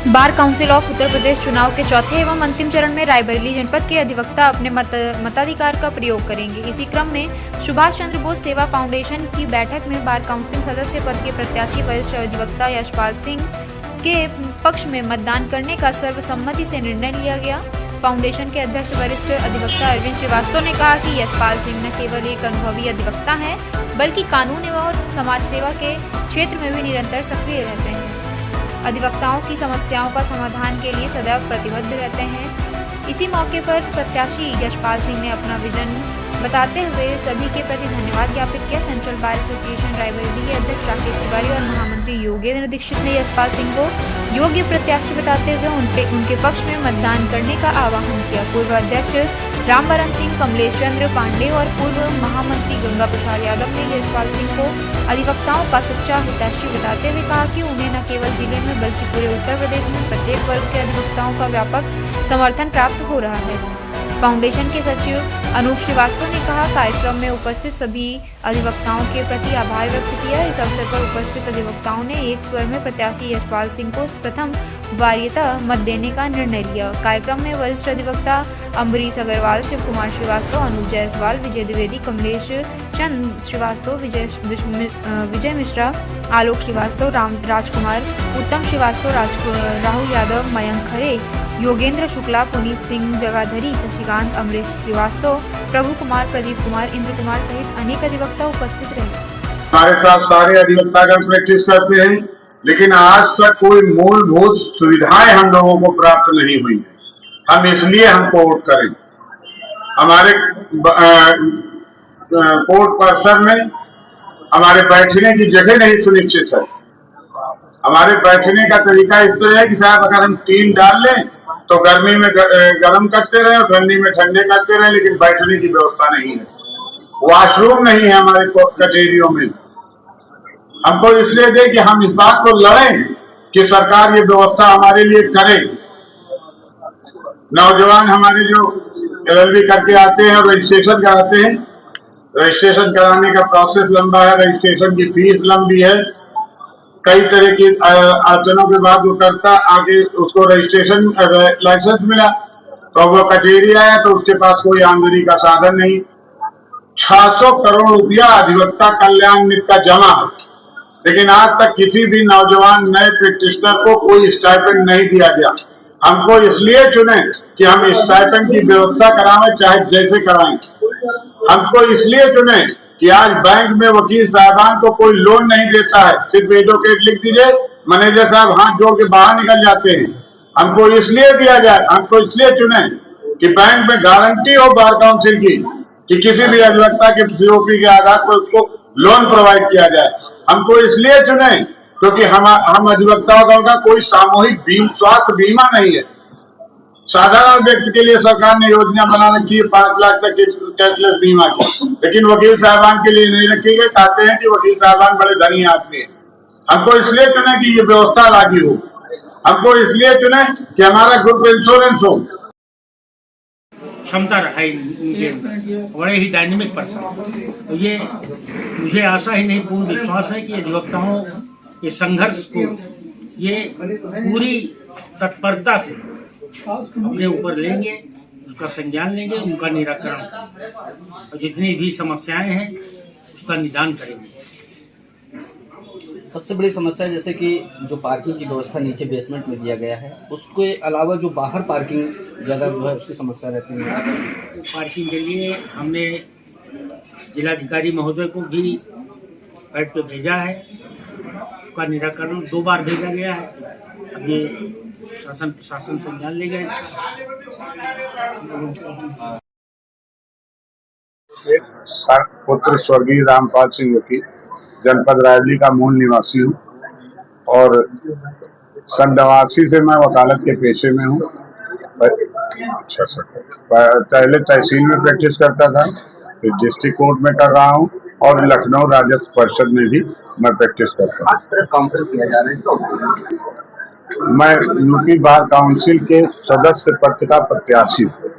Bar council of Uttar Pradesh चुनाव के चौथे एवं अंतिम चरण में रायबरेली जनपद के अधिवक्ता अपने मताधिकार का प्रयोग करेंगे। इसी क्रम में सुभाष चंद्र बोस सेवा फाउंडेशन की बैठक में बार काउंसिल सदस्य पद के प्रत्याशी वरिष्ठ अधिवक्ता यशपाल सिंह के पक्ष में मतदान करने का सर्वसम्मति से निर्णय लिया गया। फाउंडेशन के अध्यक्ष वरिष्ठ अधिवक्ता अरविंद श्रीवास्तव ने कहा कि यशपाल सिंह न केवल एक अनुभवी अधिवक्ता हैं, बल्कि कानून एवं समाज सेवा के क्षेत्र में भी निरंतर सक्रिय रहते हैं। अधिवक्ताओं की समस्याओं का समाधान के लिए सदैव प्रतिबद्ध रहते हैं। इसी मौके पर प्रत्याशी यशपाल सिंह ने अपना विजन बताते हुए सभी के प्रति धन्यवाद ज्ञापित किया। सेंट्रल बार एसोसिएशन रायबरेली के अध्यक्ष राकेश तिवारी और महामंत्री योगेंद्र दीक्षित ने यशपाल सिंह को योग्य प्रत्याशी बताते हुए उनके पक्ष में मतदान करने का आह्वान किया। पूर्व अध्यक्ष रामबरन सिंह, कमलेश चंद्र पांडे और पूर्व महामंत्री गंगा प्रसाद यादव ने यशपाल सिंह को अधिवक्ताओं का सच्चा हितैषी बताते हुए कहा कि उन्हें न केवल जिले में बल्कि पूरे उत्तर प्रदेश में प्रत्येक वर्ग के अधिवक्ताओं का व्यापक समर्थन प्राप्त हो रहा है। फाउंडेशन के सचिव अनूप श्रीवास्तव ने कहा, कार्यक्रम में उपस्थित सभी अधिवक्ताओं के प्रति आभार व्यक्त किया। इस अवसर पर उपस्थित अधिवक्ताओं ने एक स्वर में प्रत्याशी यशपाल सिंह को प्रथम वरीयता मत देने का निर्णय लिया। कार्यक्रम में वरिष्ठ अधिवक्ता अम्बरीश अग्रवाल, शिव कुमार श्रीवास्तव, अनुज जायसवाल, विजय द्विवेदी, कमलेश चंद श्रीवास्तव, विजय मिश्रा, आलोक श्रीवास्तव, राजकुमार, उत्तम श्रीवास्तव, राहुल यादव, मयंक खरे, योगेंद्र शुक्ला, पुनीत सिंह जगाधरी, शशिकांत, अमरीश श्रीवास्तव, प्रभु कुमार, प्रदीप कुमार, इंद्र कुमार सहित अनेक अधिवक्ता उपस्थित रहे। हमारे साथ सारे अधिवक्तागण प्रैक्टिस करते हैं, लेकिन आज तक कोई मूलभूत सुविधाएं हम लोगों को प्राप्त नहीं हुई। हम इसलिए हमको वोट करें। हमारे कोर्ट परिसर में हमारे बैठने की जगह नहीं सुनिश्चित है। हमारे बैठने का तरीका इस तरह है कि साहब अगर हम टीन डाल लें तो गर्मी में गर्म करते रहे और ठंडी में ठंडे करते रहे, लेकिन बैठने की व्यवस्था नहीं है। वॉशरूम नहीं है हमारे कचहरियों में। हमको इसलिए दे कि हम इस बात को लड़ें कि सरकार ये व्यवस्था हमारे लिए करे। नौजवान हमारे जो LLB करके आते हैं और रजिस्ट्रेशन कराते हैं, रजिस्ट्रेशन कराने का प्रोसेस लंबा है, रजिस्ट्रेशन की फीस लंबी है, कई तरह की अड़चनों के बाद वो करता, आगे उसको रजिस्ट्रेशन लाइसेंस मिला तो वो कचहरी आया तो उसके पास कोई आमदनी का साधन नहीं। 600 करोड़ रुपया अधिवक्ता कल्याण निधि का जमा, लेकिन आज तक किसी भी नौजवान नए प्रैक्टिशनर को कोई स्टाइपेंड नहीं दिया गया। हमको इसलिए चुने कि हम स्टाइपेंड की व्यवस्था कराएं, चाहे जैसे कराएं। हमको इसलिए चुने कि आज बैंक में वकील साहबान को कोई लोन नहीं देता है, सिर्फ एडवोकेट लिख दीजिए, मैनेजर साहब हाथ जोड़ के बाहर निकल जाते हैं। हमको इसलिए दिया जाए, हमको इसलिए चुने कि बैंक में गारंटी हो बार काउंसिल की कि किसी भी अधिवक्ता के COP के आधार पर उसको लोन प्रोवाइड किया जाए। हमको इसलिए चुने क्योंकि हम अधिवक्ताओं का कोई सामूहिक स्वास्थ्य बीमा नहीं है। साधारण व्यक्ति के लिए सरकार ने योजना बना रखी है 5 लाख तक की कैशलेस बीमा की, लेकिन वकील साहबान के लिए नहीं रखी गई। कहते हैं कि वकील साहबान बड़े धनी आदमी हैं। हमको इसलिए चुने कि ये व्यवस्था लागू हो। हमको इसलिए चुने कि हमारा ग्रुप इंश्योरेंस हो। क्षमता रहा है इनके अंदर, बड़े ही डायनेमिक पर्सन। तो ये मुझे आशा ही नहीं, पूर्ण विश्वास है कि अधिवक्ताओं के संघर्ष को ये पूरी तत्परता से अपने ऊपर लेंगे, उसका संज्ञान लेंगे, उनका निराकरण करेंगे और जितनी भी समस्याएं हैं उसका निदान करेंगे। सबसे बड़ी समस्या जैसे कि जो पार्किंग की व्यवस्था नीचे बेसमेंट में दिया गया है, उसके अलावा जो बाहर पार्किंग जगह जो है उसकी समस्या रहती है। पार्किंग के लिए हमने जिलाधिकारी महोदय को भी पैड पे भेजा है, उसका निराकरण 2 बार भेजा गया है। अब ये शासन प्रशासन संज्ञान ले गए। पुत्र स्वर्गीय रामपाल सिंह वकील, जनपद रायबरेली का मूल निवासी हूँ और सन 89 से मैं वकालत के पेशे में हूँ। पहले तहसील में प्रैक्टिस करता था, फिर डिस्ट्रिक्ट कोर्ट में कर रहा हूँ और लखनऊ राजस्व परिषद में भी मैं प्रैक्टिस करता हूँ। मैं यूपी बार काउंसिल के सदस्य पद का प्रत्याशी हूँ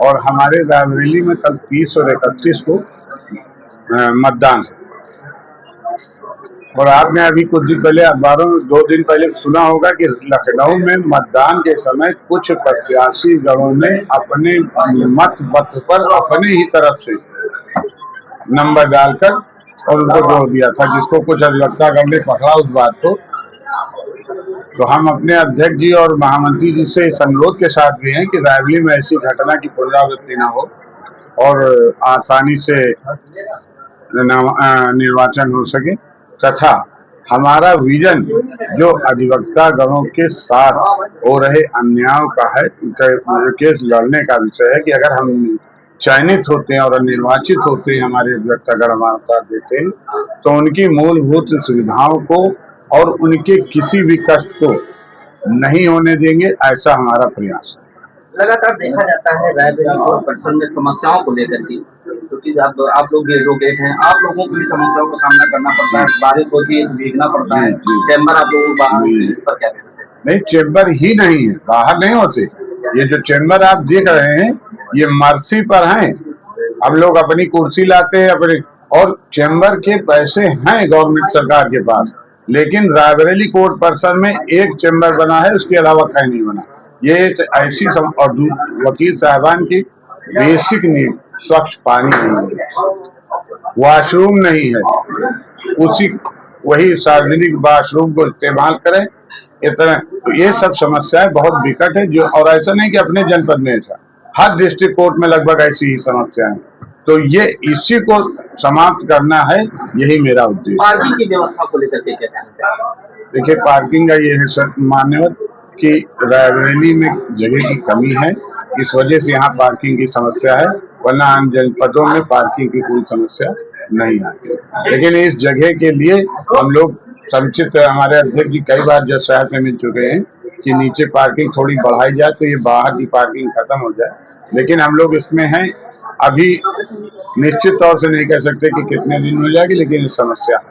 और हमारे रायबरेली में कल 30 और 31 को मतदान है। और आपने अभी कुछ दिन पहले अखबारों में 2 दिन पहले सुना होगा कि लखनऊ में मतदान के समय कुछ प्रत्याशी गणों ने अपने मत पत्र पर अपने ही तरफ से नंबर डालकर और उनको जोड़ दिया था, जिसको कुछ अधिवक्तागण ने पकड़ा उस बात को। तो हम अपने अध्यक्ष जी और महामंत्री जी से इस अनुरोध के साथ भी हैं कि रायबरेली में ऐसी घटना की पुनरावृत्ति न हो और आसानी से निर्वाचन हो सके, तथा हमारा विजन जो अधिवक्ता गणों के साथ हो रहे अन्यायों का है, केस लड़ने का विषय है कि अगर हम चयनित होते हैं और निर्वाचित होते हैं, हमारे अधिवक्तागण हमारा साथ देते हैं, तो उनकी मूलभूत सुविधाओं को और उनके किसी भी कष्ट को नहीं होने देंगे, ऐसा हमारा प्रयास है। लगातार देखा जाता है रायबरेली कॉर्पोरेशन में समस्याओं को लेकर के, क्योंकि आप लोग एडवोकेट हैं, आप लोगों को भी समस्याओं का सामना करना पड़ता है, बारिश होती है भीगना पड़ता है, चैम्बर आप लोगों को बाहर पर क्या कहते हैं? नहीं, चैम्बर ही नहीं है, बाहर नहीं होते। ये जो चैम्बर आप देख रहे हैं ये मर्सी पर हैं। हम लोग अपनी कुर्सी लाते हैं अपने, और चैम्बर के पैसे हैं गवर्नमेंट सरकार के पास, लेकिन रायबरेली कोर्ट पर्सन में एक चैम्बर बना है, उसके अलावा कहीं नहीं बना। ये ऐसी और वकील साहबान की बेसिक नीड, स्वच्छ पानी नहीं है, वॉशरूम नहीं है, वही सार्वजनिक वॉशरूम को इस्तेमाल करें, इतना। तो ये सब समस्याएं बहुत विकट है, जो और ऐसा नहीं कि अपने जनपद में, ऐसा हर डिस्ट्रिक्ट कोर्ट में लगभग ऐसी ही समस्याएं। तो ये इसी को समाप्त करना है, यही मेरा उद्देश्य। पार्किंग की व्यवस्था को लेकर के क्या कहना है? देखिए, पार्किंग का ये है सर मान्यवर कि रायबरेली में जगह की कमी है, इस वजह से यहाँ पार्किंग की समस्या है, वरना आम जनपदों में पार्किंग की कोई समस्या नहीं आती। लेकिन इस जगह के लिए हम लोग समुचित, हमारे अध्यक्ष जी कई बार जज साहब से मिल चुके हैं कि नीचे पार्किंग थोड़ी बढ़ाई जाए तो ये बाहर की पार्किंग खत्म हो जाए, लेकिन हम लोग इसमें हैं। अभी निश्चित तौर से नहीं कह सकते कि कितने दिन हो जाएगी, लेकिन इस समस्या है।